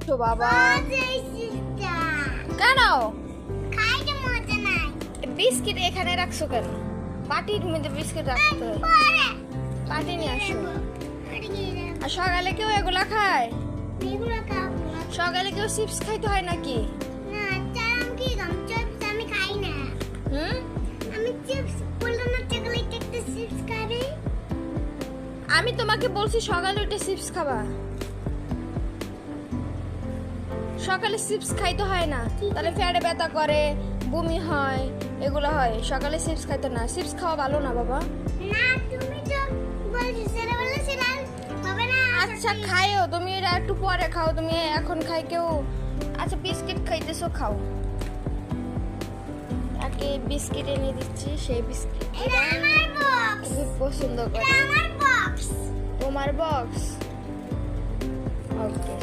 তো বাবা। কেন বিস্কিট এখানে রাখছো কেন? পাটির মধ্যে বিস্কিট রাখতে হয়। পাটি নিয়ে আসো। আর সকালে কেউ এগুলা খায়? সকালে কেউ চিপস খাইতে হয় নাকি? আমি তোমাকে বলছি সকালে উঠে চিপস খাবা। সকালে চিপস খাইতে হয় না, তাহলে পেটে ব্যথা করে, বমি হয়, এগুলো হয়। সকালে চিপস খাইতে না, চিপস খাওয়া ভালো না বাবা। আচ্ছা খাইও তুমি, এটা একটু পরে খাও, তুমি এখন খাই কেউ। আচ্ছা বিস্কিট খাইতেছো, খাও। আগে বিস্কিট এনে দিচ্ছি, সেই বিস্কিট খুব পছন্দ করে। তোমার বক্স, ওকে।